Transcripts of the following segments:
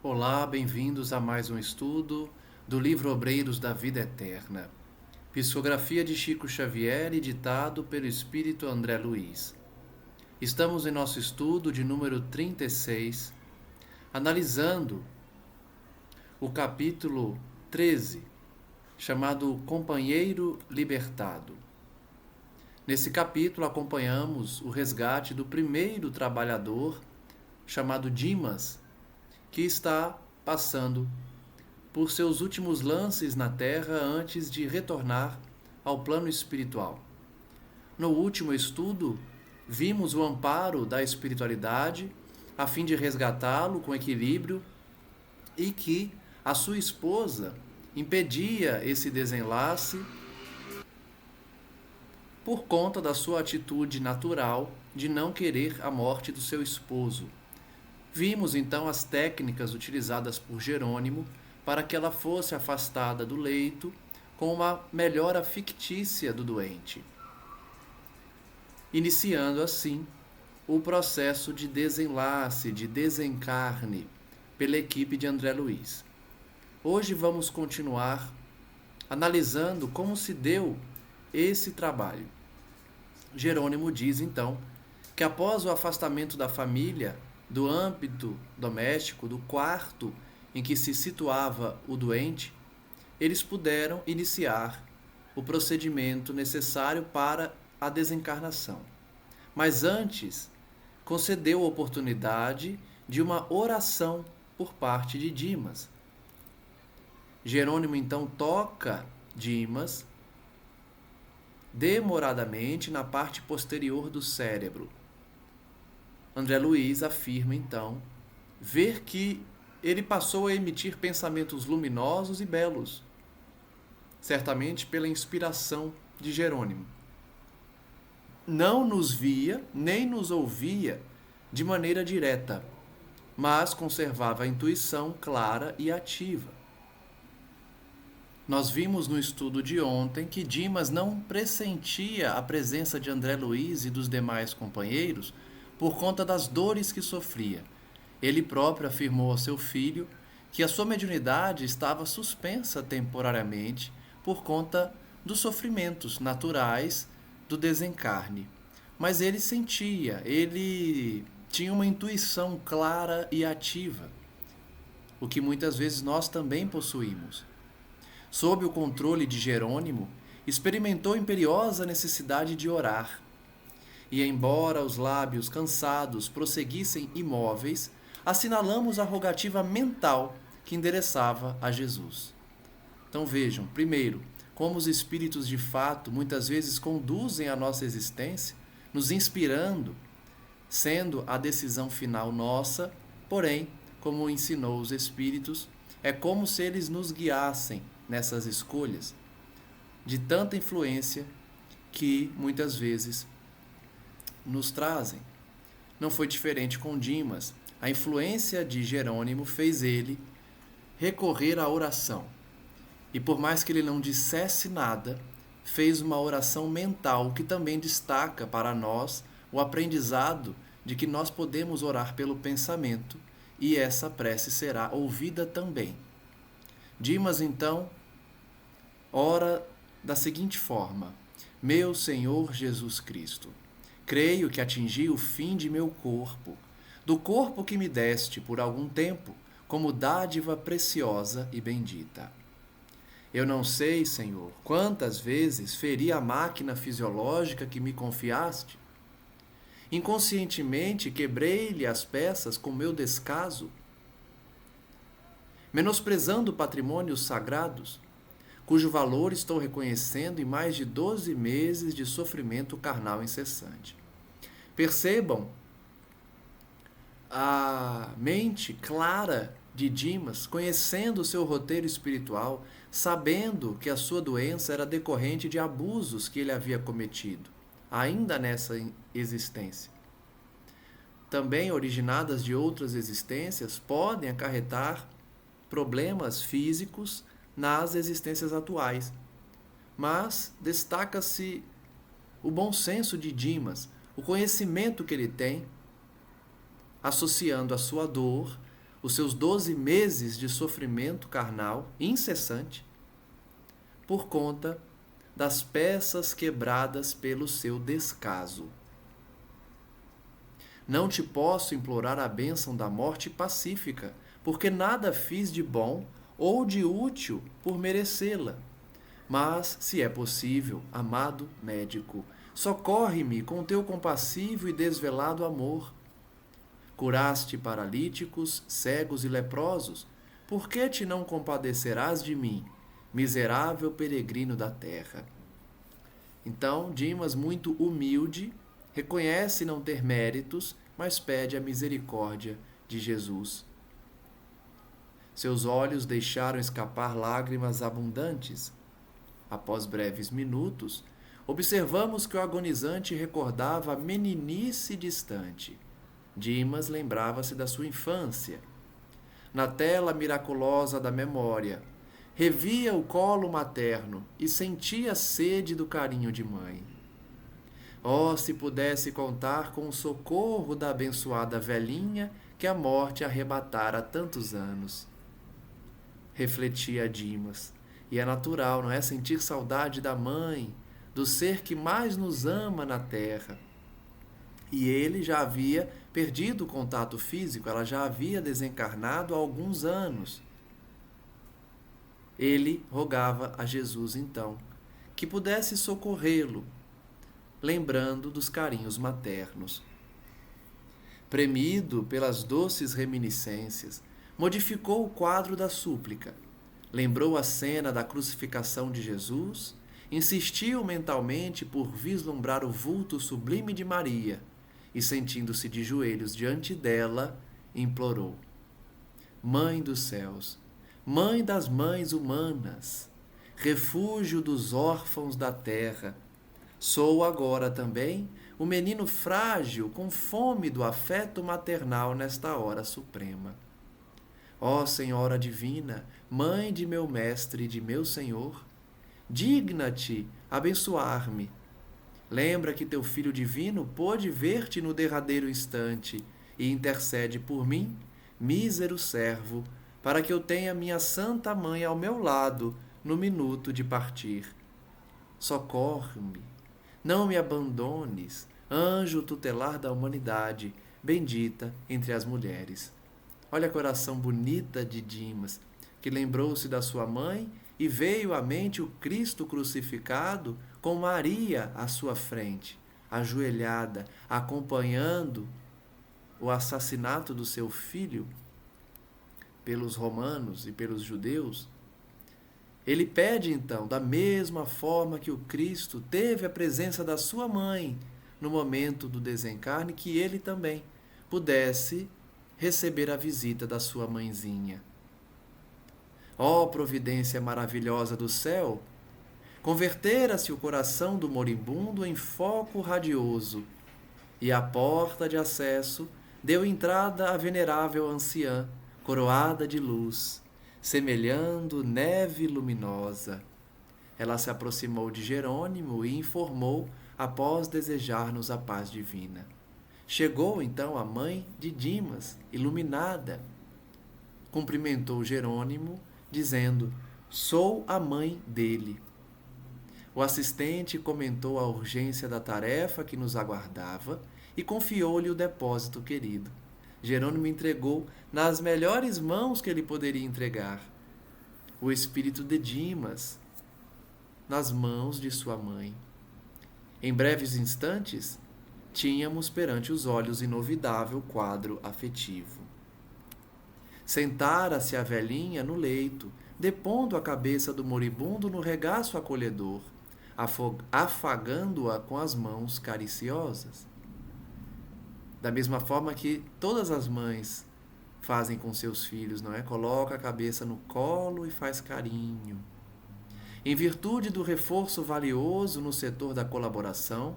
Olá, bem-vindos a mais um estudo do livro Obreiros da Vida Eterna. Psicografia de Chico Xavier e ditado pelo Espírito André Luiz. Estamos em nosso estudo de número 36, analisando o capítulo 13, chamado Companheiro Libertado. Nesse capítulo acompanhamos o resgate do primeiro trabalhador, chamado Dimas, que está passando por seus últimos lances na Terra antes de retornar ao plano espiritual. No último estudo, vimos o amparo da espiritualidade a fim de resgatá-lo com equilíbrio e que a sua esposa impedia esse desenlace por conta da sua atitude natural de não querer a morte do seu esposo. Vimos então as técnicas utilizadas por Jerônimo para que ela fosse afastada do leito com uma melhora fictícia do doente, iniciando assim o processo de desenlace, de desencarne pela equipe de André Luiz. Hoje vamos continuar analisando como se deu esse trabalho. Jerônimo diz então que após o afastamento da família do âmbito doméstico, do quarto em que se situava o doente, eles puderam iniciar o procedimento necessário para a desencarnação. Mas antes, concedeu a oportunidade de uma oração por parte de Dimas. Jerônimo então toca Dimas demoradamente na parte posterior do cérebro. André Luiz afirma, então, ver que ele passou a emitir pensamentos luminosos e belos, certamente pela inspiração de Jerônimo. Não nos via, nem nos ouvia de maneira direta, mas conservava a intuição clara e ativa. Nós vimos no estudo de ontem que Dimas não pressentia a presença de André Luiz e dos demais companheiros por conta das dores que sofria. Ele próprio afirmou ao seu filho que a sua mediunidade estava suspensa temporariamente por conta dos sofrimentos naturais do desencarne. Mas ele sentia, ele tinha uma intuição clara e ativa, o que muitas vezes nós também possuímos. Sob o controle de Jerônimo, experimentou imperiosa necessidade de orar. E embora os lábios cansados prosseguissem imóveis, assinalamos a rogativa mental que endereçava a Jesus. Então vejam, primeiro, como os espíritos de fato muitas vezes conduzem a nossa existência, nos inspirando, sendo a decisão final nossa, porém, como ensinou os espíritos, é como se eles nos guiassem nessas escolhas, de tanta influência que muitas vezes nos trazem. Não foi diferente com Dimas. A influência de Jerônimo fez ele recorrer à oração. E por mais que ele não dissesse nada, fez uma oração mental que também destaca para nós o aprendizado de que nós podemos orar pelo pensamento e essa prece será ouvida também. Dimas então ora da seguinte forma: Meu Senhor Jesus Cristo, creio que atingi o fim de meu corpo, do corpo que me deste por algum tempo, como dádiva preciosa e bendita. Eu não sei, Senhor, quantas vezes feri a máquina fisiológica que me confiaste. Inconscientemente quebrei-lhe as peças com meu descaso, menosprezando patrimônios sagrados, cujo valor estou reconhecendo em mais de 12 meses de sofrimento carnal incessante. Percebam a mente clara de Dimas, conhecendo o seu roteiro espiritual, sabendo que a sua doença era decorrente de abusos que ele havia cometido, ainda nessa existência. Também originadas de outras existências, podem acarretar problemas físicos nas existências atuais. Mas destaca-se o bom senso de Dimas, o conhecimento que ele tem, associando a sua dor os seus 12 meses de sofrimento carnal incessante por conta das peças quebradas pelo seu descaso. Não te posso implorar a bênção da morte pacífica, porque nada fiz de bom ou de útil por merecê-la. Mas, se é possível, amado médico, socorre-me com teu compassivo e desvelado amor. Curaste paralíticos, cegos e leprosos, por que te não compadecerás de mim, miserável peregrino da terra? Então, Dimas, muito humilde, reconhece não ter méritos, mas pede a misericórdia de Jesus. Seus olhos deixaram escapar lágrimas abundantes. Após breves minutos, observamos que o agonizante recordava a meninice distante. Dimas lembrava-se da sua infância. Na tela miraculosa da memória, revia o colo materno e sentia a sede do carinho de mãe. Oh, se pudesse contar com o socorro da abençoada velhinha que a morte arrebatara há tantos anos. Refletia Dimas. E é natural, não é? Sentir saudade da mãe, do ser que mais nos ama na terra. E ele já havia perdido o contato físico, ela já havia desencarnado há alguns anos. Ele rogava a Jesus, então, que pudesse socorrê-lo, lembrando dos carinhos maternos. Premido pelas doces reminiscências, modificou o quadro da súplica, lembrou a cena da crucificação de Jesus, insistiu mentalmente por vislumbrar o vulto sublime de Maria e, sentindo-se de joelhos diante dela, implorou: Mãe dos céus, Mãe das mães humanas, refúgio dos órfãos da terra, sou agora também o menino frágil com fome do afeto maternal nesta hora suprema. Ó Senhora Divina, Mãe de meu Mestre e de meu Senhor, digna-te abençoar-me. Lembra que teu Filho Divino pôde ver-te no derradeiro instante e intercede por mim, mísero servo, para que eu tenha minha Santa Mãe ao meu lado no minuto de partir. Socorre-me, não me abandones, anjo tutelar da humanidade, bendita entre as mulheres. Olha a coração bonita de Dimas, que lembrou-se da sua mãe e veio à mente o Cristo crucificado com Maria à sua frente, ajoelhada, acompanhando o assassinato do seu filho pelos romanos e pelos judeus. Ele pede então, da mesma forma que o Cristo teve a presença da sua mãe no momento do desencarne, que ele também pudesse receber a visita da sua mãezinha. Ó providência maravilhosa do céu, convertera-se o coração do moribundo em foco radioso, e a porta de acesso deu entrada à venerável anciã, coroada de luz, semelhando neve luminosa. Ela se aproximou de Jerônimo e informou, após desejar-nos a paz divina. Chegou então a mãe de Dimas, iluminada. Cumprimentou Jerônimo, dizendo: sou a mãe dele. O assistente comentou a urgência da tarefa que nos aguardava e confiou-lhe o depósito querido. Jerônimo entregou nas melhores mãos que ele poderia entregar o espírito de Dimas nas mãos de sua mãe. Em breves instantes, tínhamos perante os olhos inovidável quadro afetivo. Sentara-se a velhinha no leito, depondo a cabeça do moribundo no regaço acolhedor, afagando-a com as mãos cariciosas. Da mesma forma que todas as mães fazem com seus filhos, não é? Coloca a cabeça no colo e faz carinho. Em virtude do reforço valioso no setor da colaboração,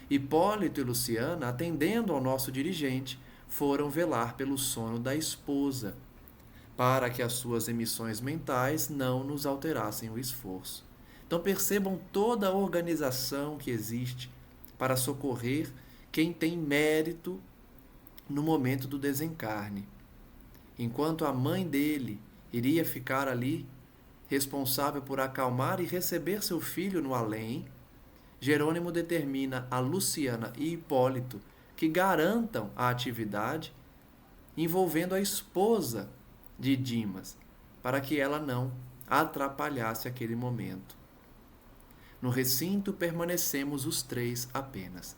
Hipólito e Luciana, atendendo ao nosso dirigente, foram velar pelo sono da esposa, para que as suas emissões mentais não nos alterassem o esforço. Então percebam toda a organização que existe para socorrer quem tem mérito no momento do desencarne. enquanto a mãe dele iria ficar ali, responsável por acalmar e receber seu filho no além, Jerônimo determina a Luciana e Hipólito que garantam a atividade envolvendo a esposa de Dimas, para que ela não atrapalhasse aquele momento. No recinto permanecemos os três apenas.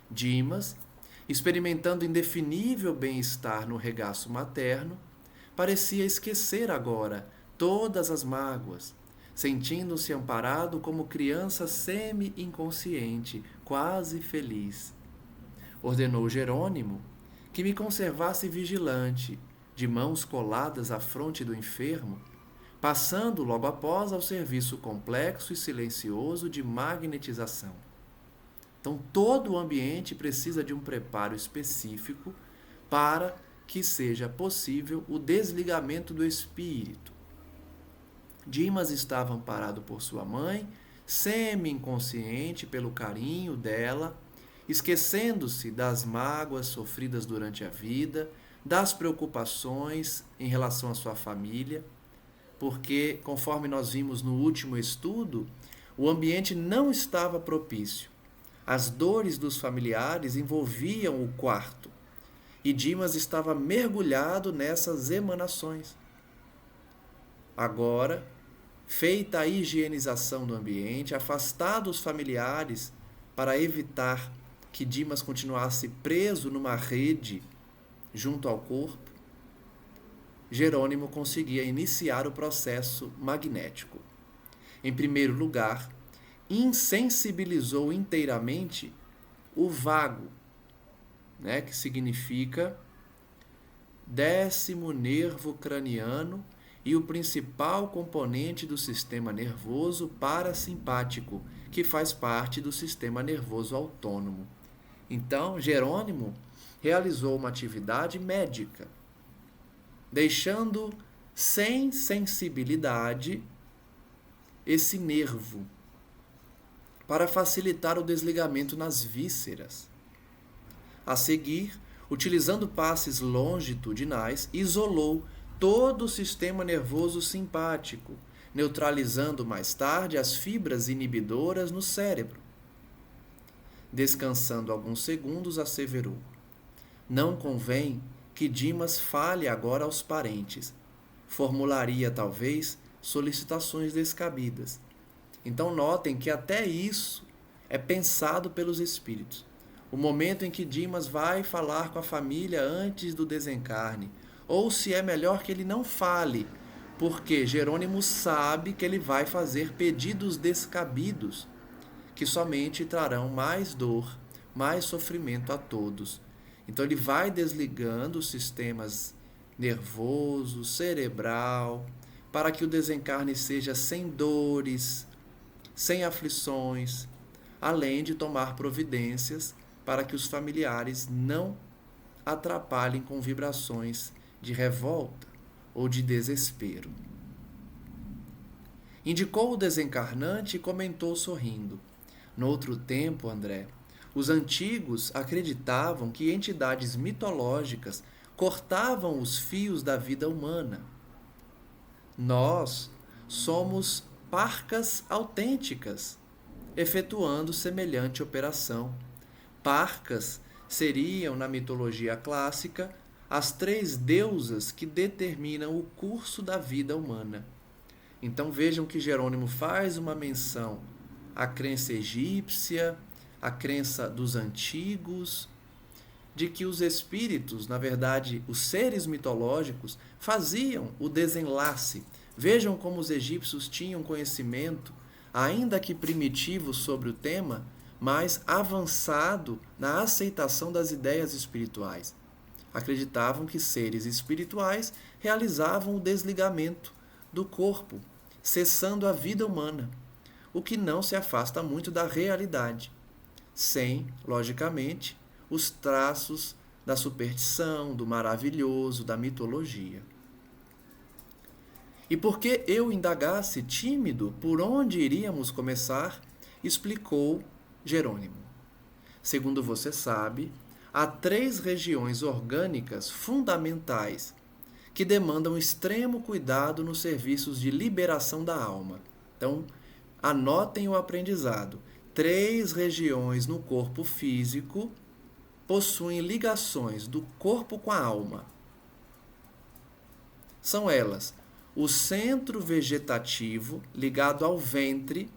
Dimas, experimentando indefinível bem-estar no regaço materno, parecia esquecer agora todas as mágoas, sentindo-se amparado como criança semi-inconsciente, quase feliz. Ordenou Jerônimo que me conservasse vigilante, de mãos coladas à fronte do enfermo, passando logo após ao serviço complexo e silencioso de magnetização. Então, todo o ambiente precisa de um preparo específico para que seja possível o desligamento do espírito. Dimas estava amparado por sua mãe, semi-inconsciente pelo carinho dela, esquecendo-se das mágoas sofridas durante a vida, das preocupações em relação à sua família, porque, conforme nós vimos no último estudo, o ambiente não estava propício. As dores dos familiares envolviam o quarto, e Dimas estava mergulhado nessas emanações. Agora, feita a higienização do ambiente, afastados os familiares para evitar que Dimas continuasse preso numa rede junto ao corpo, Jerônimo conseguia iniciar o processo magnético. Em primeiro lugar, insensibilizou inteiramente o vago, que significa 10º nervo craniano e o principal componente do sistema nervoso parasimpático, que faz parte do sistema nervoso autônomo. Então, Jerônimo realizou uma atividade médica, deixando sem sensibilidade esse nervo, para facilitar o desligamento nas vísceras. A seguir, utilizando passes longitudinais, isolou todo o sistema nervoso simpático, neutralizando mais tarde as fibras inibidoras no cérebro. Descansando alguns segundos, asseverou: não convém que Dimas fale agora aos parentes. Formularia, talvez, solicitações descabidas. Então, notem que até isso é pensado pelos espíritos. O momento em que Dimas vai falar com a família antes do desencarne, ou se é melhor que ele não fale, porque Jerônimo sabe que ele vai fazer pedidos descabidos, que somente trarão mais dor, mais sofrimento a todos. Então ele vai desligando os sistemas nervoso, cerebral, para que o desencarne seja sem dores, sem aflições, além de tomar providências para que os familiares não atrapalhem com vibrações de revolta ou de desespero. Indicou o desencarnante e comentou sorrindo: noutro tempo, André, os antigos acreditavam que entidades mitológicas cortavam os fios da vida humana. Nós somos parcas autênticas, efetuando semelhante operação. Parcas seriam, na mitologia clássica, as 3 deusas que determinam o curso da vida humana. Então vejam que Jerônimo faz uma menção à crença egípcia, à crença dos antigos, de que os espíritos, na verdade, os seres mitológicos, faziam o desenlace. Vejam como os egípcios tinham conhecimento, ainda que primitivo sobre o tema, mas avançado na aceitação das ideias espirituais. Acreditavam que seres espirituais realizavam o desligamento do corpo, cessando a vida humana, o que não se afasta muito da realidade, sem, logicamente, os traços da superstição, do maravilhoso, da mitologia. E porque eu indagasse, tímido, por onde iríamos começar, explicou Jerônimo. Segundo você sabe, há 3 regiões orgânicas fundamentais que demandam extremo cuidado nos serviços de liberação da alma. Então, anotem o aprendizado. 3 regiões no corpo físico possuem ligações do corpo com a alma. São elas: o centro vegetativo, ligado ao ventre,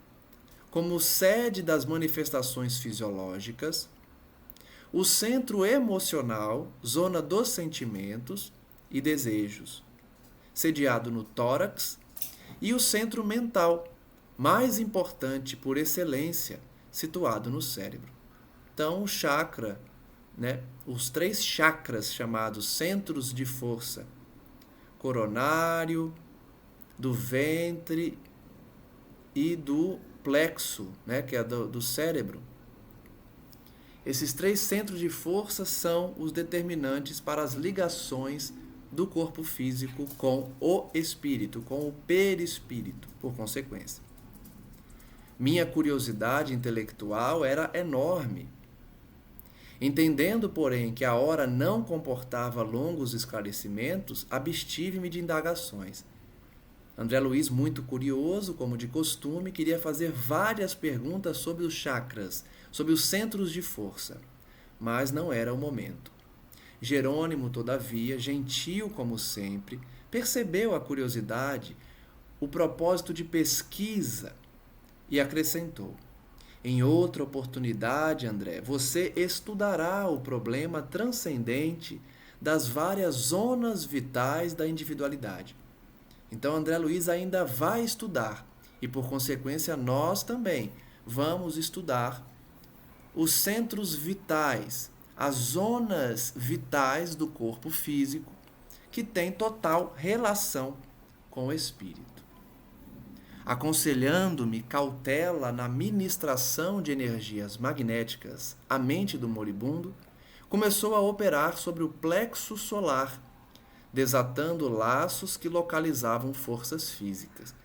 como sede das manifestações fisiológicas, o centro emocional, zona dos sentimentos e desejos, sediado no tórax, e o centro mental, mais importante por excelência, situado no cérebro. Então, o chakra, os 3 chakras chamados centros de força, coronário, do ventre e do plexo, que é do cérebro. Esses 3 centros de força são os determinantes para as ligações do corpo físico com o espírito, com o perispírito, por consequência. Minha curiosidade intelectual era enorme. Entendendo, porém, que a hora não comportava longos esclarecimentos, abstive-me de indagações. André Luiz, muito curioso, como de costume, queria fazer várias perguntas sobre os chakras, sobre os centros de força, mas não era o momento. Jerônimo, todavia, gentil como sempre, percebeu a curiosidade, o propósito de pesquisa e acrescentou: em outra oportunidade, André, você estudará o problema transcendente das várias zonas vitais da individualidade. Então, André Luiz ainda vai estudar e, por consequência, nós também vamos estudar os centros vitais, as zonas vitais do corpo físico que têm total relação com o espírito. Aconselhando-me cautela na ministração de energias magnéticas à mente do moribundo, começou a operar sobre o plexo solar, desatando laços que localizavam forças físicas.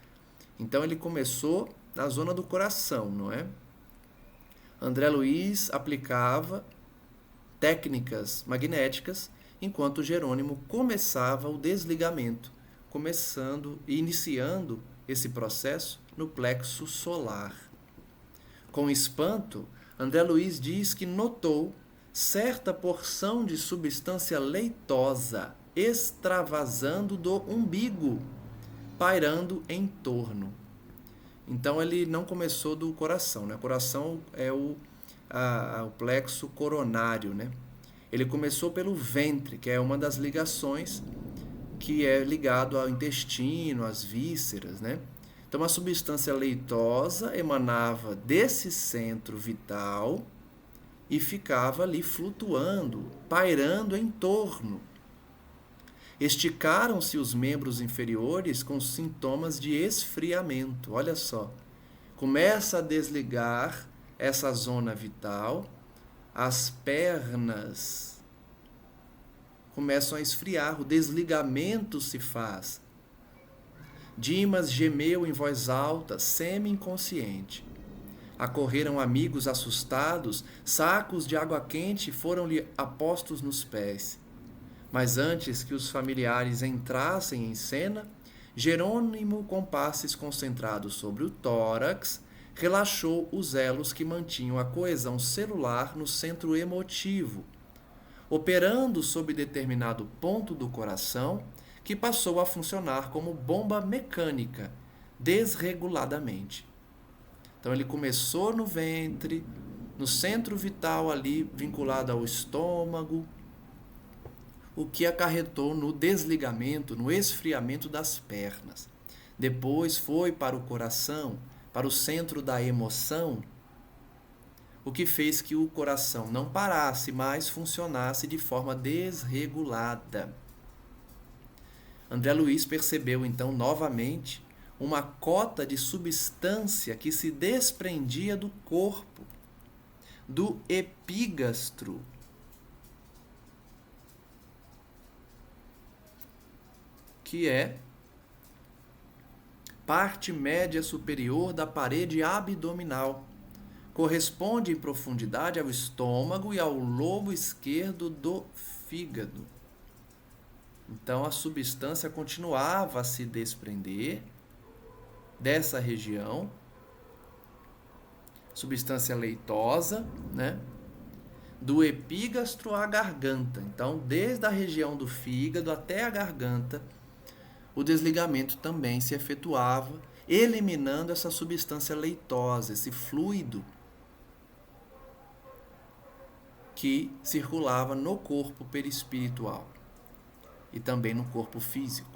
Então ele começou na zona do coração, não é? André Luiz aplicava técnicas magnéticas, enquanto Jerônimo começava o desligamento, iniciando esse processo no plexo solar. Com espanto, André Luiz diz que notou certa porção de substância leitosa extravasando do umbigo, pairando em torno. Então ele não começou do coração, né? O coração é o plexo coronário, né? Ele começou pelo ventre, que é uma das ligações que é ligado ao intestino, às vísceras, né? Então a substância leitosa emanava desse centro vital e ficava ali flutuando, pairando em torno. Esticaram-se os membros inferiores com sintomas de esfriamento. Olha só, começa a desligar essa zona vital, as pernas começam a esfriar, o desligamento se faz. Dimas gemeu em voz alta, semi-inconsciente. Acorreram amigos assustados, sacos de água quente foram-lhe apostos nos pés. Mas antes que os familiares entrassem em cena, Jerônimo, com passes concentrados sobre o tórax, relaxou os elos que mantinham a coesão celular no centro emotivo, operando sob determinado ponto do coração, que passou a funcionar como bomba mecânica, desreguladamente. Então ele começou no ventre, no centro vital ali, vinculado ao estômago, o que acarretou no desligamento, no esfriamento das pernas. Depois foi para o coração, para o centro da emoção, o que fez que o coração não parasse, mas funcionasse de forma desregulada. André Luiz percebeu então novamente uma cota de substância que se desprendia do corpo, do epígastro, que é parte média superior da parede abdominal. Corresponde em profundidade ao estômago e ao lobo esquerdo do fígado. Então a substância continuava a se desprender dessa região, substância leitosa, né? Do epígastro à garganta. Então, desde a região do fígado até a garganta, o desligamento também se efetuava, eliminando essa substância leitosa, esse fluido que circulava no corpo perispiritual e também no corpo físico.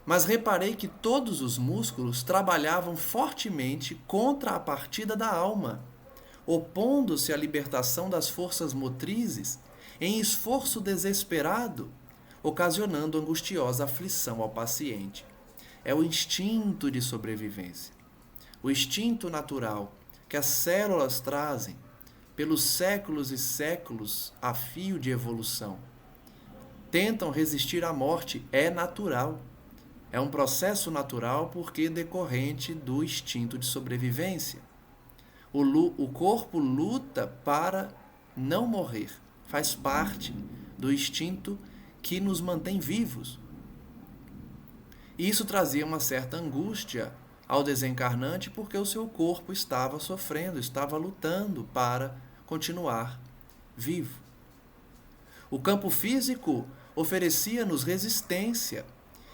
Mas reparei que todos os músculos trabalhavam fortemente contra a partida da alma, opondo-se à libertação das forças motrizes em esforço desesperado, ocasionando angustiosa aflição ao paciente. É o instinto de sobrevivência, o instinto natural que as células trazem pelos séculos e séculos a fio de evolução. Tentam resistir à morte, é natural. É um processo natural porque decorrente do instinto de sobrevivência. O corpo luta para não morrer. Faz parte do instinto que nos mantém vivos. E isso trazia uma certa angústia ao desencarnante porque o seu corpo estava sofrendo, estava lutando para continuar vivo. O campo físico oferecia-nos resistência,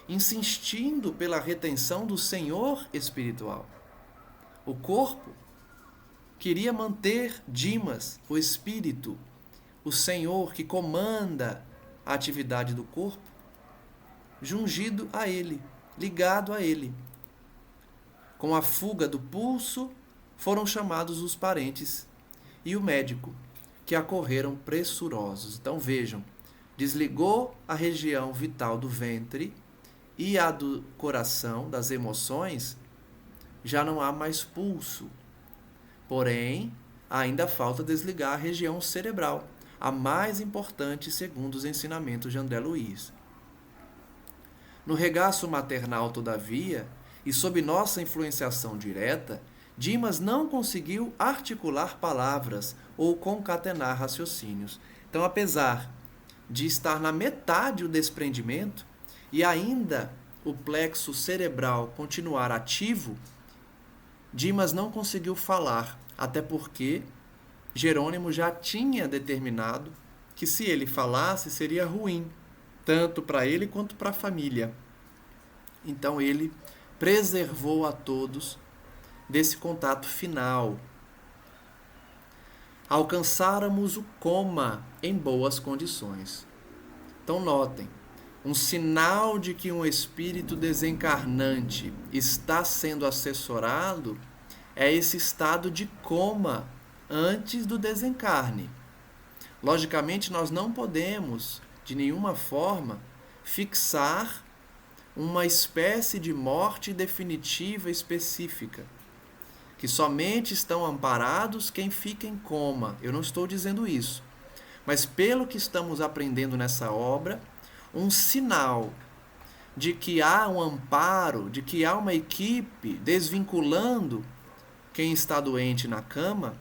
insistindo pela retenção do Senhor espiritual. O corpo queria manter Dimas, o espírito, o Senhor que comanda a atividade do corpo, jungido a ele, ligado a ele. Com a fuga do pulso, foram chamados os parentes e o médico, que acorreram pressurosos. Então vejam, desligou a região vital do ventre e a do coração, das emoções, já não há mais pulso. Porém, ainda falta desligar a região cerebral, a mais importante segundo os ensinamentos de André Luiz. No regaço maternal, todavia, e sob nossa influenciação direta, Dimas não conseguiu articular palavras ou concatenar raciocínios. Então, apesar de estar na metade o desprendimento e ainda o plexo cerebral continuar ativo, Dimas não conseguiu falar, até porque Jerônimo já tinha determinado que se ele falasse seria ruim, tanto para ele quanto para a família. Então ele preservou a todos desse contato final. Alcançáramos o coma em boas condições. Então notem, um sinal de que um espírito desencarnante está sendo assessorado é esse estado de coma antes do desencarne. Logicamente, nós não podemos, de nenhuma forma, fixar uma espécie de morte definitiva específica, que somente estão amparados quem fica em coma. Eu não estou dizendo isso. Mas pelo que estamos aprendendo nessa obra, um sinal de que há um amparo, de que há uma equipe desvinculando quem está doente na cama,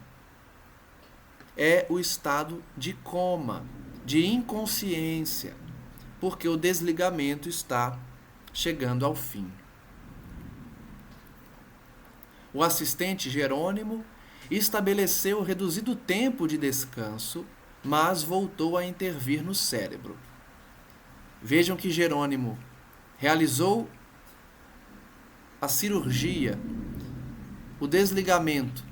é o estado de coma, de inconsciência, porque o desligamento está chegando ao fim. O assistente Jerônimo estabeleceu o reduzido tempo de descanso, mas voltou a intervir no cérebro. Vejam que Jerônimo realizou a cirurgia, o desligamento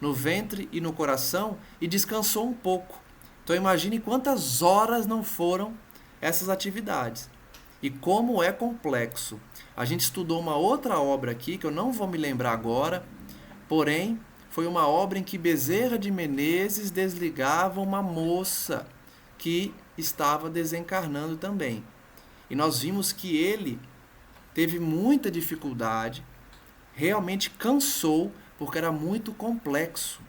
no ventre e no coração e descansou um pouco. Então imagine quantas horas não foram essas atividades. E como é complexo. A gente estudou uma outra obra aqui, que eu não vou me lembrar agora, porém, foi uma obra em que Bezerra de Menezes desligava uma moça que estava desencarnando também. E nós vimos que ele teve muita dificuldade, realmente cansou, porque era muito complexo.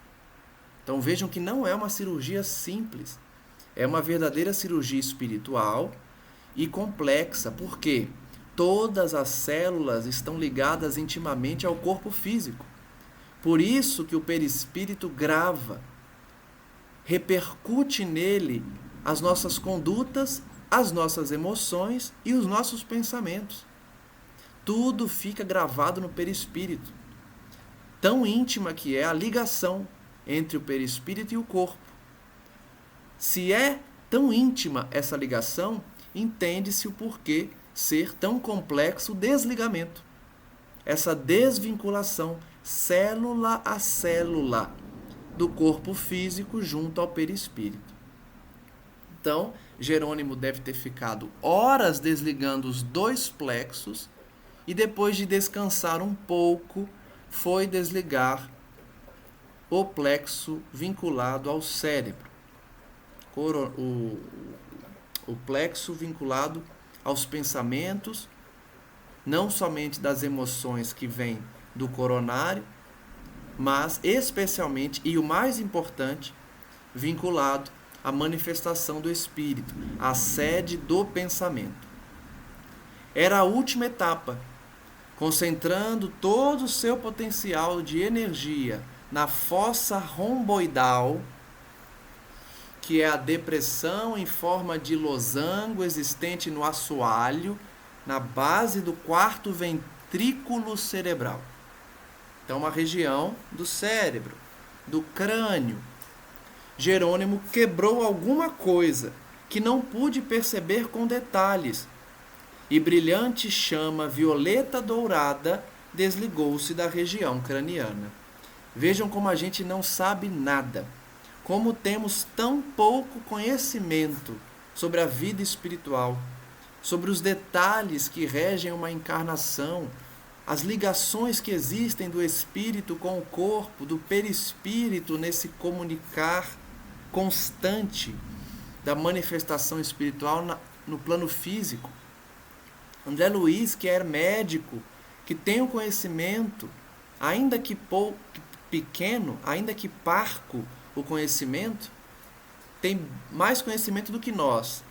Então vejam que não é uma cirurgia simples, é uma verdadeira cirurgia espiritual e complexa, porque todas as células estão ligadas intimamente ao corpo físico. Por isso que o perispírito grava, repercute nele as nossas condutas as nossas emoções e os nossos pensamentos. Tudo fica gravado no perispírito. Tão íntima que é a ligação entre o perispírito e o corpo. Se é tão íntima essa ligação, entende-se o porquê ser tão complexo o desligamento. Essa desvinculação, célula a célula, do corpo físico junto ao perispírito. Então, Jerônimo deve ter ficado horas desligando os dois plexos e depois de descansar um pouco, foi desligar o plexo vinculado ao cérebro. O plexo vinculado aos pensamentos, não somente das emoções que vêm do coronário, mas especialmente, e o mais importante, vinculado à manifestação do espírito, à sede do pensamento. Era a última etapa, concentrando todo o seu potencial de energia na fossa romboidal, que é a depressão em forma de losango existente no assoalho, na base do quarto ventrículo cerebral. Então, uma região do cérebro, do crânio. Jerônimo quebrou alguma coisa que não pude perceber com detalhes, e brilhante chama violeta dourada desligou-se da região craniana. Vejam como a gente não sabe nada, como temos tão pouco conhecimento sobre a vida espiritual, sobre os detalhes que regem uma encarnação, as ligações que existem do espírito com o corpo, do perispírito nesse comunicar constante da manifestação espiritual no plano físico. André Luiz, que é médico, que tem um conhecimento, ainda que pequeno, ainda que parco o conhecimento, tem mais conhecimento do que nós,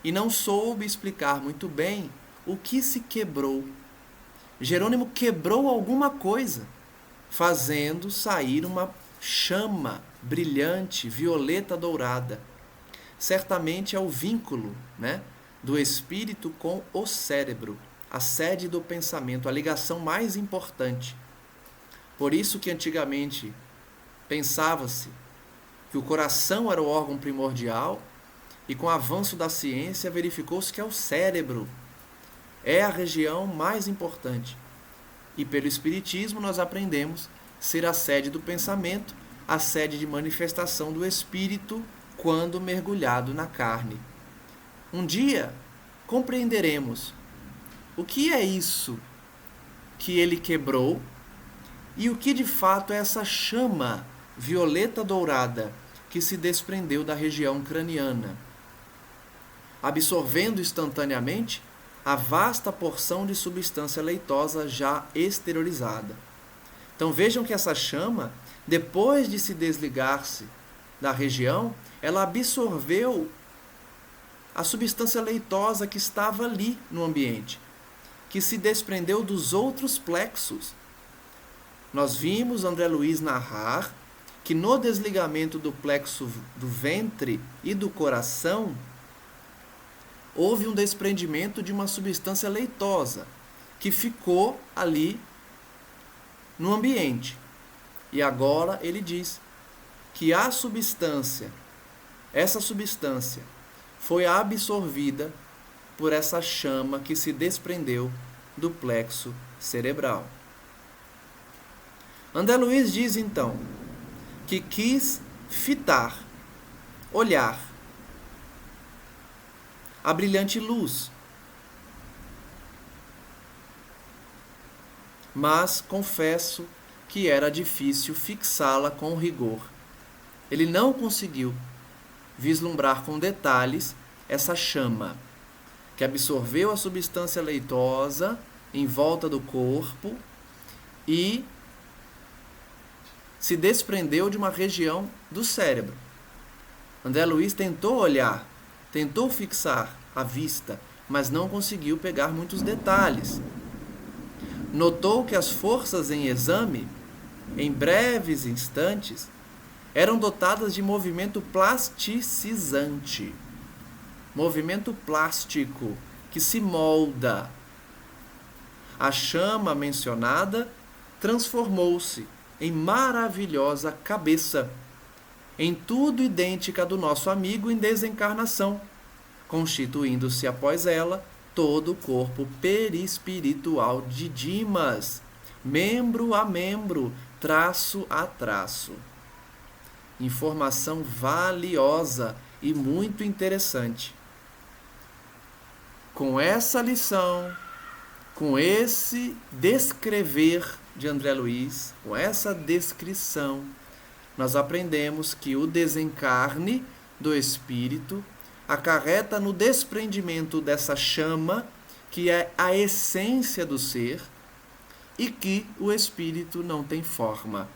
e não soube explicar muito bem o que se quebrou. Jerônimo quebrou alguma coisa, fazendo sair uma chama brilhante, violeta dourada. Certamente é o vínculo, do espírito com o cérebro, a sede do pensamento, a ligação mais importante. Por isso que antigamente pensava-se que o coração era o órgão primordial, e com o avanço da ciência verificou-se que é o cérebro. É a região mais importante. E pelo Espiritismo nós aprendemos ser a sede do pensamento, a sede de manifestação do espírito quando mergulhado na carne. Um dia compreenderemos o que é isso que ele quebrou e o que de fato é essa chama violeta dourada que se desprendeu da região craniana, absorvendo instantaneamente a vasta porção de substância leitosa já exteriorizada. Então vejam que essa chama, depois de se desligar-se da região, ela absorveu a substância leitosa que estava ali no ambiente, que se desprendeu dos outros plexos. Nós vimos André Luiz narrar que no desligamento do plexo do ventre e do coração, houve um desprendimento de uma substância leitosa que ficou ali no ambiente. E agora ele diz que essa substância foi absorvida por essa chama que se desprendeu do plexo cerebral. André Luiz diz então que quis fitar, olhar a brilhante luz, mas confesso que era difícil fixá-la com rigor. Ele não conseguiu vislumbrar com detalhes essa chama que absorveu a substância leitosa em volta do corpo e se desprendeu de uma região do cérebro. André Luiz tentou olhar, tentou fixar a vista, mas não conseguiu pegar muitos detalhes. Notou que as forças em exame, em breves instantes, eram dotadas de movimento plasticizante. movimento plástico que se molda. A chama mencionada transformou-se em maravilhosa cabeça, em tudo idêntica do nosso amigo em desencarnação, constituindo-se após ela todo o corpo perispiritual de Dimas, membro a membro, traço a traço. Informação valiosa e muito interessante. Com essa lição, com esse descrever de André Luiz, com essa descrição, nós aprendemos que o desencarne do espírito acarreta no desprendimento dessa chama, que é a essência do ser, e que o espírito não tem forma.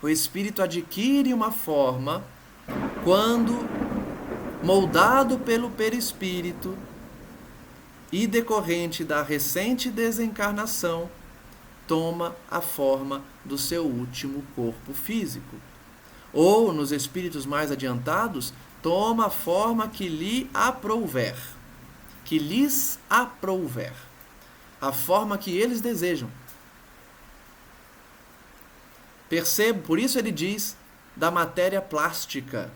O espírito adquire uma forma quando, moldado pelo perispírito e decorrente da recente desencarnação, toma a forma do seu último corpo físico. Ou, nos espíritos mais adiantados, toma a forma que lhe aprouver, que lhes aprouver, a forma que eles desejam. Percebo, por isso ele diz da matéria plástica.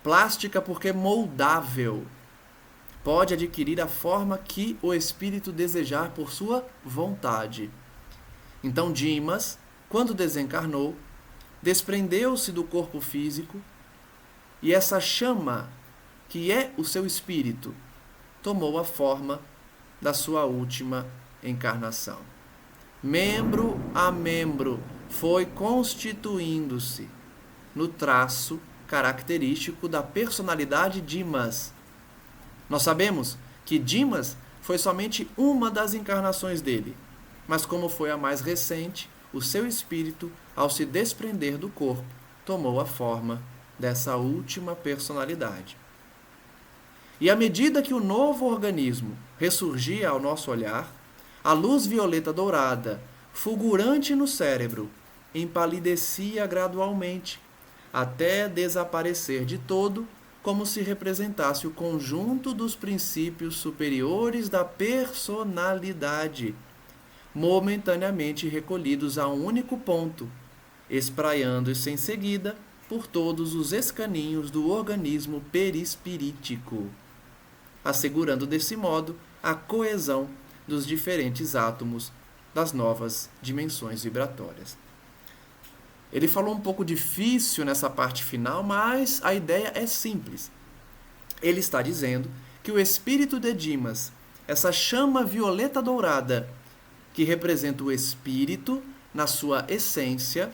Plástica porque moldável. Pode adquirir a forma que o espírito desejar por sua vontade. Então Dimas, quando desencarnou, desprendeu-se do corpo físico e essa chama, que é o seu espírito, tomou a forma da sua última encarnação. Membro a membro, foi constituindo-se no traço característico da personalidade Dimas. Nós sabemos que Dimas foi somente uma das encarnações dele, mas como foi a mais recente, o seu espírito, ao se desprender do corpo, tomou a forma dessa última personalidade. E à medida que o novo organismo ressurgia ao nosso olhar, a luz violeta dourada, fulgurante no cérebro, empalidecia gradualmente, até desaparecer de todo, como se representasse o conjunto dos princípios superiores da personalidade, momentaneamente recolhidos a um único ponto, espraiando-se em seguida por todos os escaninhos do organismo perispirítico, assegurando desse modo a coesão dos diferentes átomos das novas dimensões vibratórias. Ele falou um pouco difícil nessa parte final, mas a ideia é simples. Ele está dizendo que o espírito de Dimas, essa chama violeta dourada, que representa o espírito na sua essência,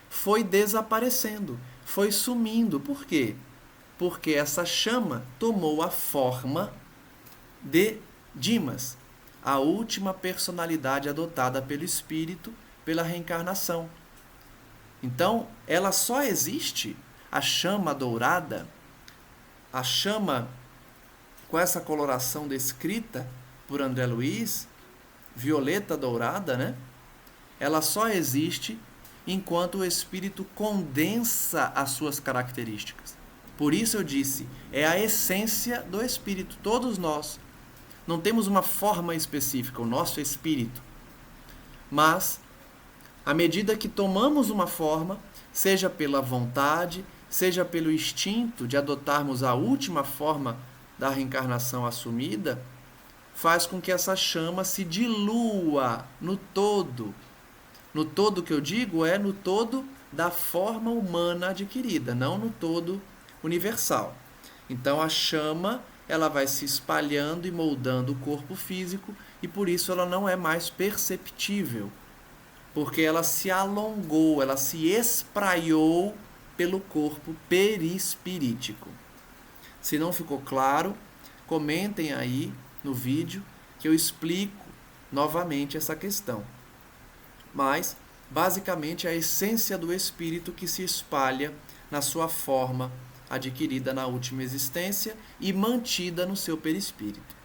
foi desaparecendo, foi sumindo. Por quê? Porque essa chama tomou a forma de Dimas, a última personalidade adotada pelo espírito pela reencarnação. Então, ela só existe, a chama dourada, a chama com essa coloração descrita por André Luiz, violeta dourada, né? Ela só existe enquanto o espírito condensa as suas características. Por isso eu disse, é a essência do espírito, todos nós. Não temos uma forma específica, o nosso espírito. Mas, à medida que tomamos uma forma, seja pela vontade, seja pelo instinto de adotarmos a última forma da reencarnação assumida, faz com que essa chama se dilua no todo. No todo que eu digo é no todo da forma humana adquirida, não no todo universal. Então a chama, ela vai se espalhando e moldando o corpo físico e por isso ela não é mais perceptível, porque ela se alongou, ela se espraiou pelo corpo perispirítico. Se não ficou claro, comentem aí no vídeo que eu explico novamente essa questão. Mas, basicamente, é a essência do espírito que se espalha na sua forma adquirida na última existência e mantida no seu perispírito.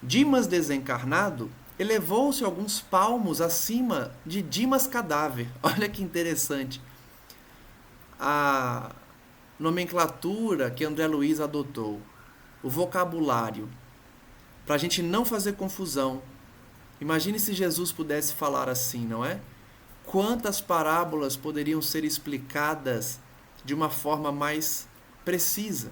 Dimas desencarnado elevou-se alguns palmos acima de Dimas cadáver. Olha que interessante. nomenclatura que André Luiz adotou, o vocabulário, para a gente não fazer confusão. Imagine se Jesus pudesse falar assim, não é? Quantas parábolas poderiam ser explicadas de uma forma mais precisa?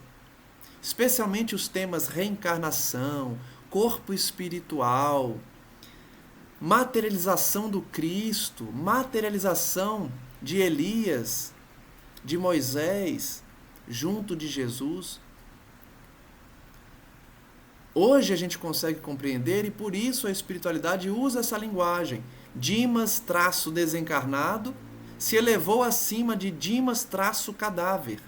Especialmente os temas reencarnação, corpo espiritual, materialização do Cristo, materialização de Elias, de Moisés, junto de Jesus. Hoje a gente consegue compreender e por isso a espiritualidade usa essa linguagem. Dimas traço desencarnado se elevou acima de Dimas traço cadáver.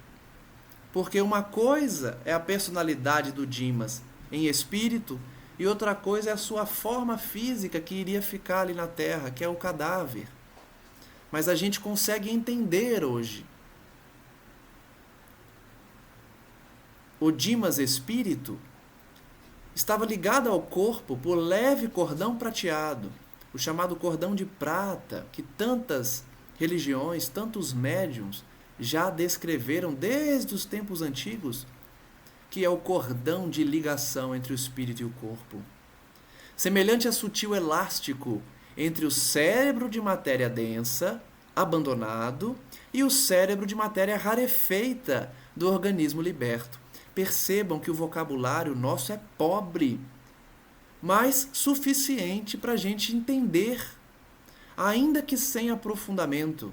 Porque uma coisa é a personalidade do Dimas em espírito e outra coisa é a sua forma física que iria ficar ali na Terra, que é o cadáver. Mas a gente consegue entender hoje. O Dimas espírito estava ligado ao corpo por leve cordão prateado, o chamado cordão de prata, que tantas religiões, tantos médiuns já descreveram desde os tempos antigos, que é o cordão de ligação entre o espírito e o corpo. Semelhante a sutil elástico entre o cérebro de matéria densa, abandonado, e o cérebro de matéria rarefeita do organismo liberto. Percebam que o vocabulário nosso é pobre, mas suficiente para a gente entender, ainda que sem aprofundamento.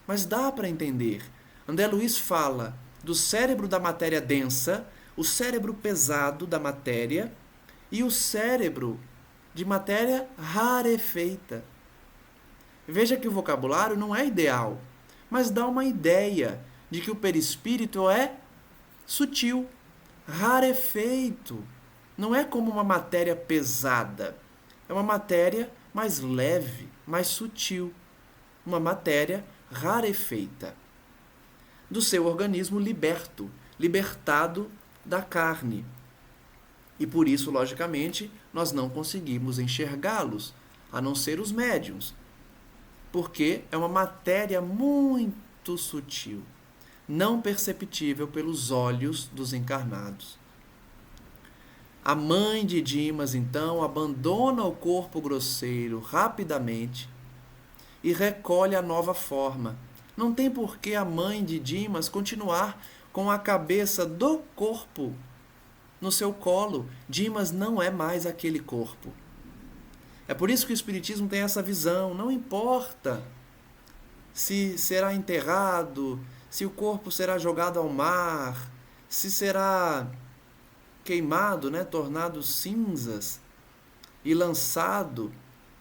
Mas dá para entender. André Luiz fala do cérebro da matéria densa, o cérebro pesado da matéria e o cérebro de matéria rarefeita. Veja que o vocabulário não é ideal, mas dá uma ideia de que o perispírito é sutil, rarefeito. Não é como uma matéria pesada. É uma matéria mais leve, mais sutil. Uma matéria rarefeita. Do seu organismo libertado da carne. E por isso, logicamente, nós não conseguimos enxergá-los, a não ser os médiuns. Porque é uma matéria muito sutil, não perceptível pelos olhos dos encarnados. A mãe de Dimas, então, abandona o corpo grosseiro rapidamente e recolhe a nova forma. Não tem por que a mãe de Dimas continuar com a cabeça do corpo no seu colo. Dimas não é mais aquele corpo. É por isso que o Espiritismo tem essa visão. Não importa se será enterrado, se o corpo será jogado ao mar, se será queimado, tornado cinzas e lançado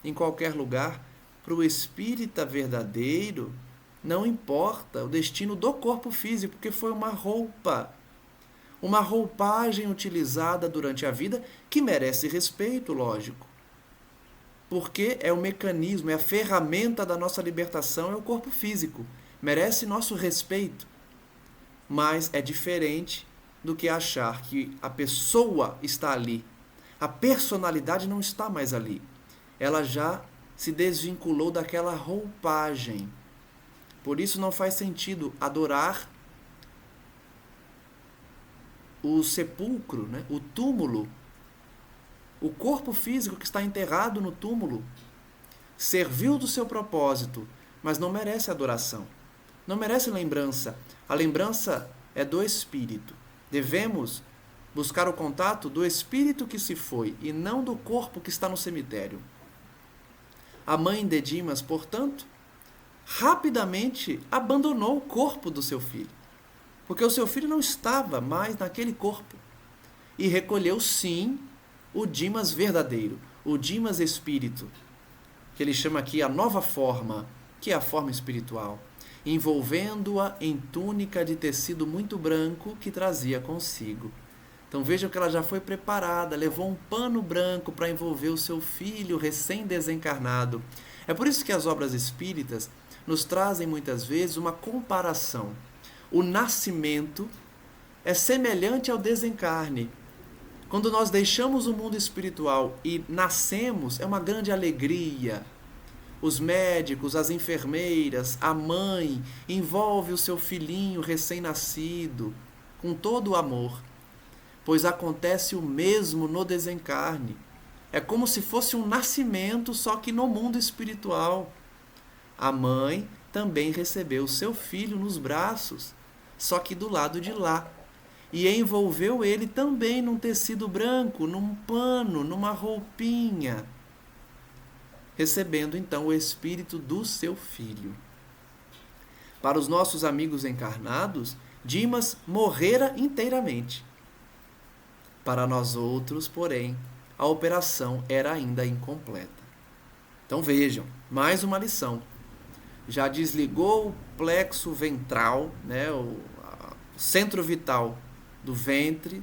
em qualquer lugar. Para o espírita verdadeiro, não importa o destino do corpo físico, porque foi uma roupa, uma roupagem utilizada durante a vida que merece respeito, lógico. Porque é o mecanismo, é a ferramenta da nossa libertação, é o corpo físico. Merece nosso respeito. Mas é diferente do que achar que a pessoa está ali. A personalidade não está mais ali. Ela já se desvinculou daquela roupagem. Por isso não faz sentido adorar o sepulcro, o túmulo, o corpo físico que está enterrado no túmulo. Serviu do seu propósito, mas não merece adoração. Não merece lembrança. A lembrança é do espírito. Devemos buscar o contato do espírito que se foi e não do corpo que está no cemitério. A mãe de Dimas, portanto, rapidamente abandonou o corpo do seu filho, porque o seu filho não estava mais naquele corpo, e recolheu sim o Dimas verdadeiro, o Dimas espírito, que ele chama aqui a nova forma, que é a forma espiritual, envolvendo-a em túnica de tecido muito branco que trazia consigo. Então vejam que ela já foi preparada, levou um pano branco para envolver o seu filho recém-desencarnado. É por isso que as obras espíritas nos trazem muitas vezes uma comparação. O nascimento é semelhante ao desencarne. Quando nós deixamos o mundo espiritual e nascemos, é uma grande alegria. os médicos, as enfermeiras, a mãe, envolve o seu filhinho recém-nascido com todo o amor, pois acontece o mesmo no desencarne. É como se fosse um nascimento, só que no mundo espiritual. A mãe também recebeu seu filho nos braços, só que do lado de lá, e envolveu ele também num tecido branco, num pano, numa roupinha, recebendo então o espírito do seu filho. Para os nossos amigos encarnados, Dimas morrera inteiramente. Para nós outros, porém, a operação era ainda incompleta. Então vejam, mais uma lição. Já desligou o plexo ventral, né, o centro vital do ventre,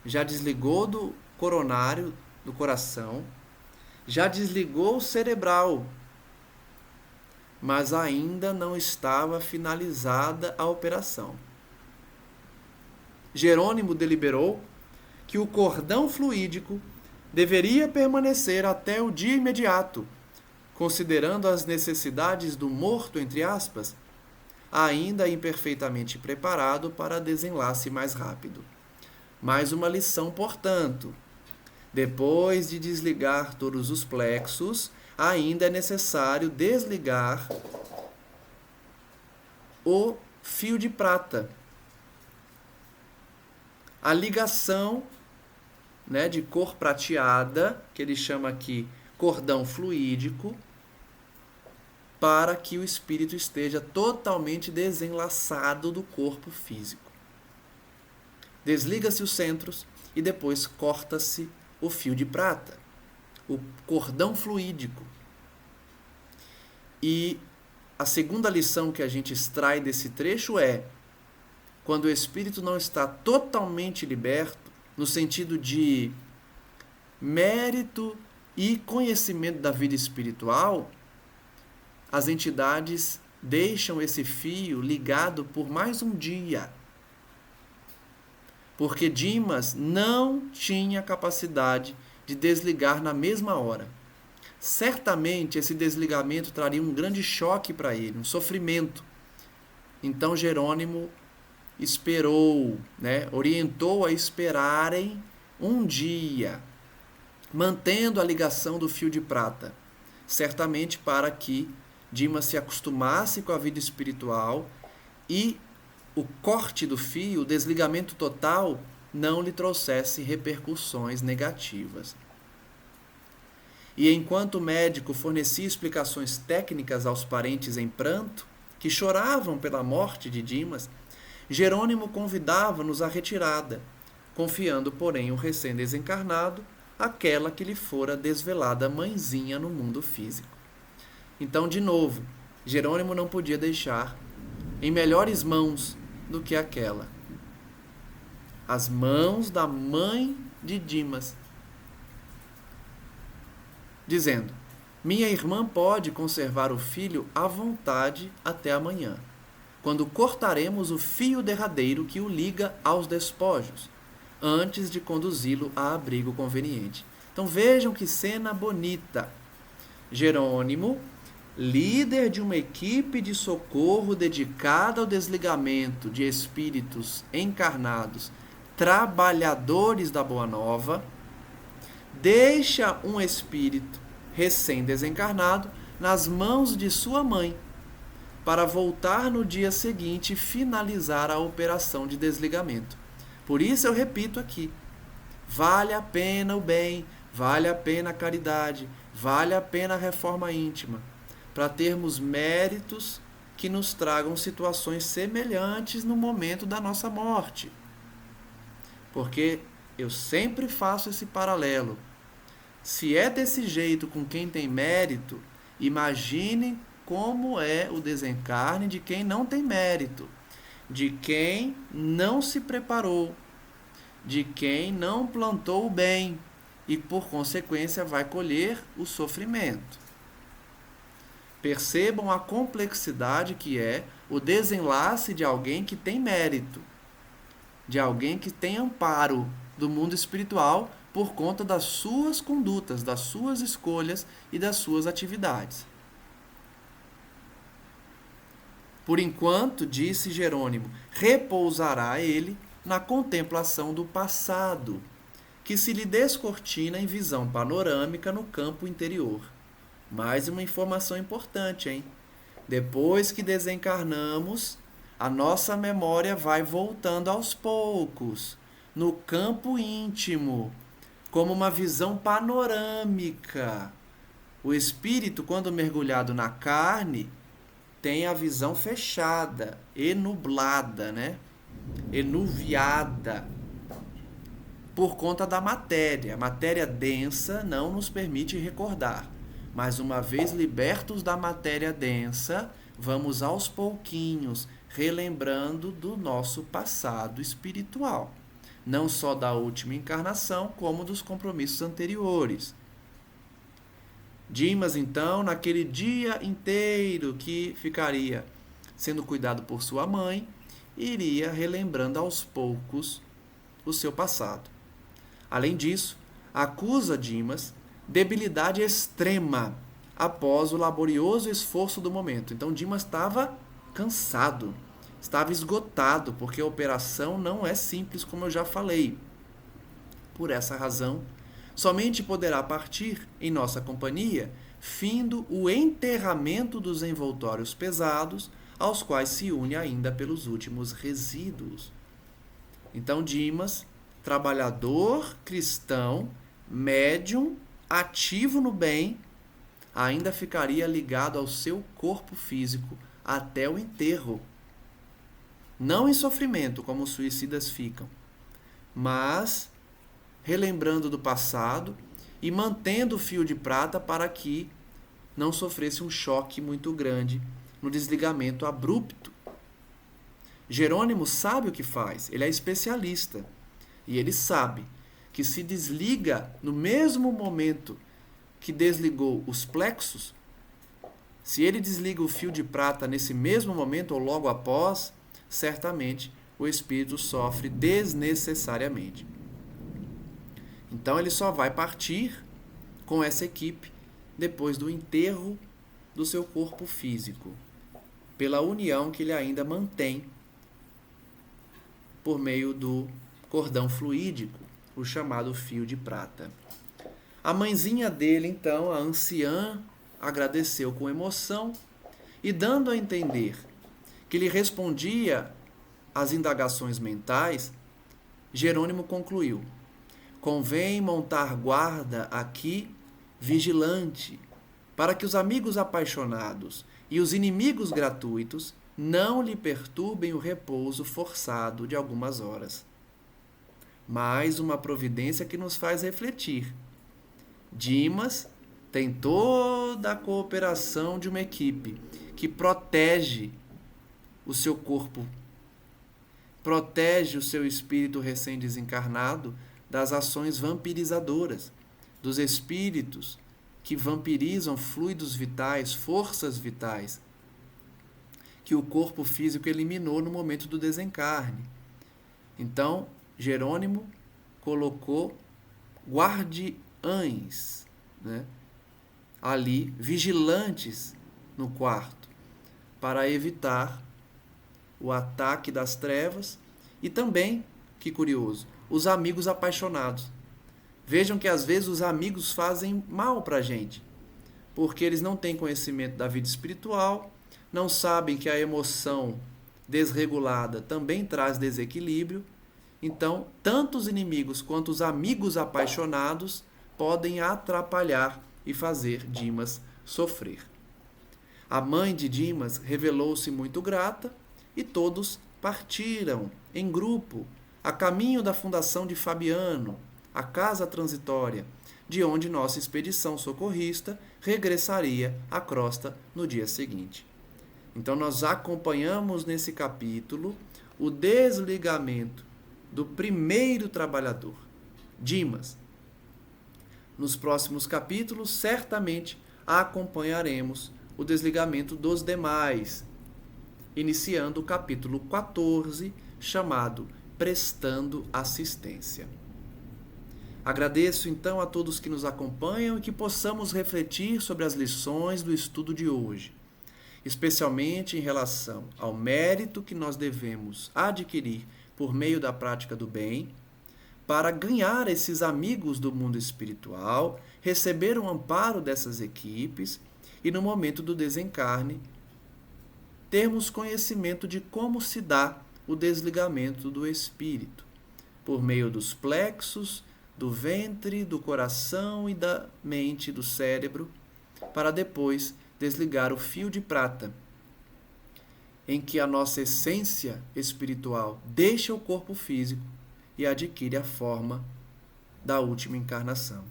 já desligou do coronário, do coração, já desligou o cerebral, mas ainda não estava finalizada a operação. Jerônimo deliberou que o cordão fluídico deveria permanecer até o dia imediato, considerando as necessidades do morto, entre aspas, ainda imperfeitamente preparado para desenlace mais rápido. Mais uma lição, portanto. Depois de desligar todos os plexos, ainda é necessário desligar o fio de prata. A ligação, né, de cor prateada, que ele chama aqui cordão fluídico, para que o espírito esteja totalmente desenlaçado do corpo físico. Desliga-se os centros e depois corta-se o fio de prata, o cordão fluídico. E a segunda lição que a gente extrai desse trecho é: quando o espírito não está totalmente liberto, no sentido de mérito e conhecimento da vida espiritual, as entidades deixam esse fio ligado por mais um dia. Porque Dimas não tinha capacidade de desligar na mesma hora. Certamente esse desligamento traria um grande choque para ele, um sofrimento. Então Jerônimo esperou, né, orientou a esperarem um dia, mantendo a ligação do fio de prata, certamente para que Dimas se acostumasse com a vida espiritual e o corte do fio, o desligamento total, não lhe trouxesse repercussões negativas. E enquanto o médico fornecia explicações técnicas aos parentes em pranto, que choravam pela morte de Dimas, Jerônimo convidava-nos à retirada, confiando, porém, o recém-desencarnado àquela que lhe fora desvelada mãezinha no mundo físico. Então, de novo, Jerônimo não podia deixar em melhores mãos do que aquela. As mãos da mãe de Dimas, dizendo: minha irmã pode conservar o filho à vontade até amanhã, quando cortaremos o fio derradeiro que o liga aos despojos, antes de conduzi-lo a abrigo conveniente. Então vejam que cena bonita. Jerônimo, líder de uma equipe de socorro dedicada ao desligamento de espíritos encarnados, trabalhadores da Boa Nova, deixa um espírito recém-desencarnado nas mãos de sua mãe, para voltar no dia seguinte e finalizar a operação de desligamento. Por isso eu repito aqui, vale a pena o bem, vale a pena a caridade, vale a pena a reforma íntima, para termos méritos que nos tragam situações semelhantes no momento da nossa morte. Porque eu sempre faço esse paralelo. Se é desse jeito com quem tem mérito, imagine como é o desencarne de quem não tem mérito, de quem não se preparou, de quem não plantou o bem e, por consequência, vai colher o sofrimento. Percebam a complexidade que é o desenlace de alguém que tem mérito, de alguém que tem amparo do mundo espiritual por conta das suas condutas, das suas escolhas e das suas atividades. Por enquanto, disse Jerônimo, repousará ele na contemplação do passado, que se lhe descortina em visão panorâmica no campo interior. Mais uma informação importante, hein? Depois que desencarnamos, a nossa memória vai voltando aos poucos, no campo íntimo, como uma visão panorâmica. O espírito, quando mergulhado na carne, tem a visão fechada, enublada, né? Enuviada, por conta da matéria. A matéria densa não nos permite recordar. Mas uma vez libertos da matéria densa, vamos aos pouquinhos relembrando do nosso passado espiritual. Não só da última encarnação, como dos compromissos anteriores. Dimas, então, naquele dia inteiro que ficaria sendo cuidado por sua mãe, iria relembrando aos poucos o seu passado. Além disso, acusa Dimas debilidade extrema após o laborioso esforço do momento. Então, Dimas estava cansado, estava esgotado, porque a operação não é simples, como eu já falei. Por essa razão, somente poderá partir em nossa companhia, findo o enterramento dos envoltórios pesados, aos quais se une ainda pelos últimos resíduos. Então, Dimas, trabalhador cristão, médium, ativo no bem, ainda ficaria ligado ao seu corpo físico até o enterro. Não em sofrimento, como os suicidas ficam, mas relembrando do passado e mantendo o fio de prata para que não sofresse um choque muito grande no desligamento abrupto. Jerônimo sabe o que faz, ele é especialista. E ele sabe que se desliga no mesmo momento que desligou os plexos, se ele desliga o fio de prata nesse mesmo momento ou logo após, certamente o espírito sofre desnecessariamente. Então ele só vai partir com essa equipe depois do enterro do seu corpo físico, pela união que ele ainda mantém por meio do cordão fluídico, o chamado fio de prata. A mãezinha dele, então, a anciã, agradeceu com emoção e, dando a entender que lhe respondia às indagações mentais, Jerônimo concluiu: convém montar guarda aqui, vigilante, para que os amigos apaixonados e os inimigos gratuitos não lhe perturbem o repouso forçado de algumas horas. Mais uma providência que nos faz refletir. Dimas tem toda a cooperação de uma equipe que protege o seu corpo, protege o seu espírito recém-desencarnado das ações vampirizadoras, dos espíritos que vampirizam fluidos vitais, forças vitais, que o corpo físico eliminou no momento do desencarne. Então, Jerônimo colocou guardiães, né, ali, vigilantes no quarto, para evitar o ataque das trevas e também, que curioso, os amigos apaixonados. Vejam que às vezes os amigos fazem mal para a gente, porque eles não têm conhecimento da vida espiritual, não sabem que a emoção desregulada também traz desequilíbrio. Então, tanto os inimigos quanto os amigos apaixonados podem atrapalhar e fazer Dimas sofrer. A mãe de Dimas revelou-se muito grata e todos partiram em grupo a caminho da fundação de Fabiano, a casa transitória, de onde nossa expedição socorrista regressaria à crosta no dia seguinte. Então, nós acompanhamos nesse capítulo o desligamento do primeiro trabalhador, Dimas. Nos próximos capítulos, certamente acompanharemos o desligamento dos demais, iniciando o capítulo 14, chamado Prestando Assistência. Agradeço então a todos que nos acompanham e que possamos refletir sobre as lições do estudo de hoje. especialmente em relação ao mérito que nós devemos adquirir por meio da prática do bem, para ganhar esses amigos do mundo espiritual, receber o amparo dessas equipes e, no momento do desencarne, termos conhecimento de como se dá o desligamento do espírito, por meio dos plexos, do ventre, do coração e da mente, do cérebro, para depois desligar o fio de prata, em que a nossa essência espiritual deixa o corpo físico e adquire a forma da última encarnação.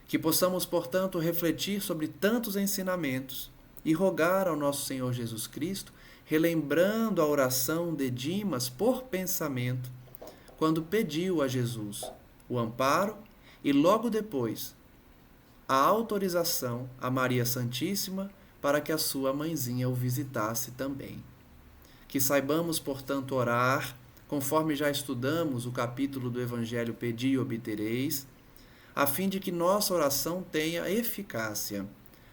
Que possamos, portanto, refletir sobre tantos ensinamentos e rogar ao nosso Senhor Jesus Cristo, relembrando a oração de Dimas por pensamento, quando pediu a Jesus o amparo e logo depois a autorização a Maria Santíssima para que a sua mãezinha o visitasse também. Que saibamos, portanto, orar, conforme já estudamos o capítulo do Evangelho Pedi e Obtereis, a fim de que nossa oração tenha eficácia.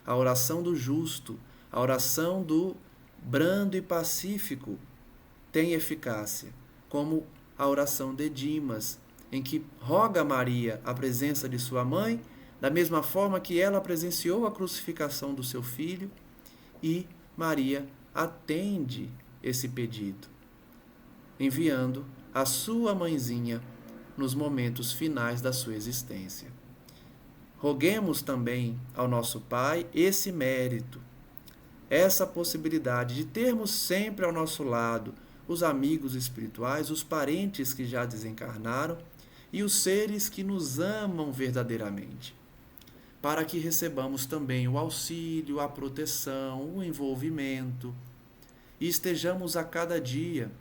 A oração do justo, a oração do brando e pacífico tem eficácia, como a oração de Dimas, em que roga a Maria a presença de sua mãe, da mesma forma que ela presenciou a crucificação do seu filho, e Maria atende esse pedido, enviando a sua mãezinha nos momentos finais da sua existência. Roguemos também ao nosso Pai esse mérito, essa possibilidade de termos sempre ao nosso lado os amigos espirituais, os parentes que já desencarnaram e os seres que nos amam verdadeiramente, para que recebamos também o auxílio, a proteção, o envolvimento e estejamos a cada dia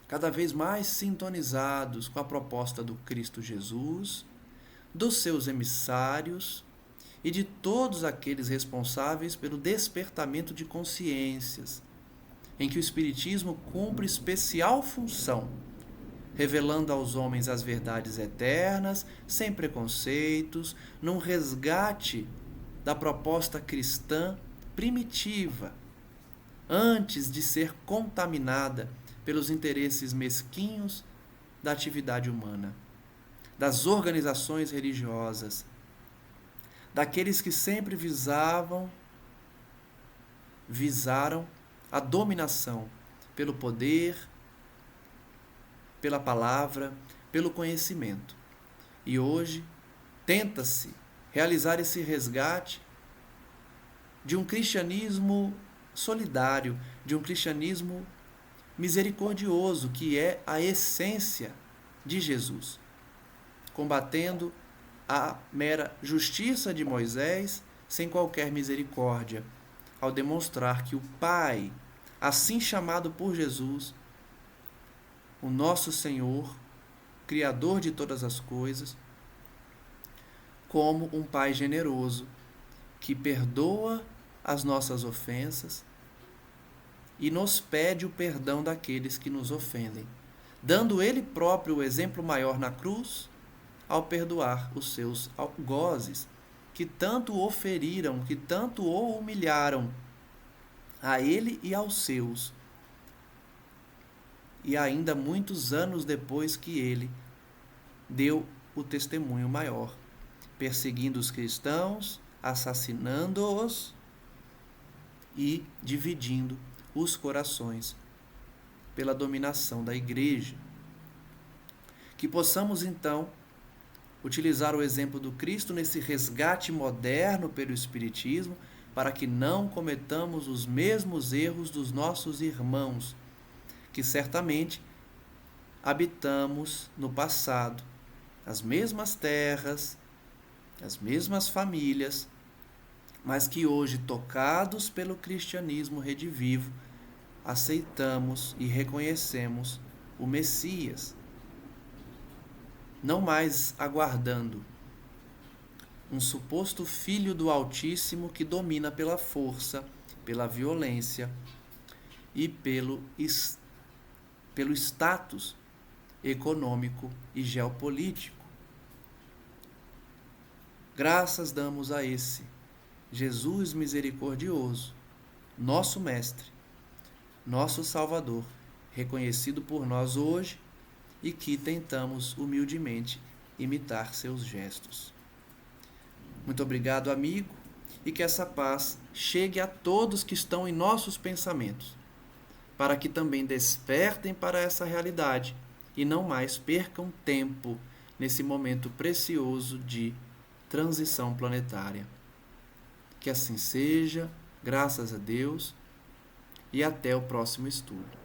cada vez mais sintonizados com a proposta do Cristo Jesus, dos seus emissários e de todos aqueles responsáveis pelo despertamento de consciências, em que o Espiritismo cumpre especial função, revelando aos homens as verdades eternas, sem preconceitos, num resgate da proposta cristã primitiva, antes de ser contaminada pelos interesses mesquinhos da atividade humana, das organizações religiosas, daqueles que sempre visaram a dominação pelo poder, pela palavra, pelo conhecimento. E hoje tenta-se realizar esse resgate de um cristianismo solidário, de um cristianismo misericordioso, que é a essência de Jesus, combatendo a mera justiça de Moisés sem qualquer misericórdia, ao demonstrar que o Pai, assim chamado por Jesus, o nosso Senhor, Criador de todas as coisas, como um Pai generoso, que perdoa as nossas ofensas e nos pede o perdão daqueles que nos ofendem, dando Ele próprio o exemplo maior na cruz, ao perdoar os seus algozes, que tanto o feriram, que tanto o humilharam, a ele e aos seus, e ainda muitos anos depois que ele deu o testemunho maior, perseguindo os cristãos, assassinando-os e dividindo os corações pela dominação da igreja. Que possamos, então, utilizar o exemplo do Cristo nesse resgate moderno pelo Espiritismo, para que não cometamos os mesmos erros dos nossos irmãos, que certamente habitamos no passado as mesmas terras, as mesmas famílias, mas que hoje, tocados pelo cristianismo redivivo, aceitamos e reconhecemos o Messias, não mais aguardando um suposto filho do Altíssimo que domina pela força, pela violência e pelo status econômico e geopolítico. Graças damos a esse Jesus misericordioso, nosso Mestre, nosso Salvador, reconhecido por nós hoje e que tentamos humildemente imitar seus gestos. Muito obrigado, amigo, e que essa paz chegue a todos que estão em nossos pensamentos, para que também despertem para essa realidade e não mais percam tempo nesse momento precioso de transição planetária. Que assim seja, graças a Deus, e até o próximo estudo.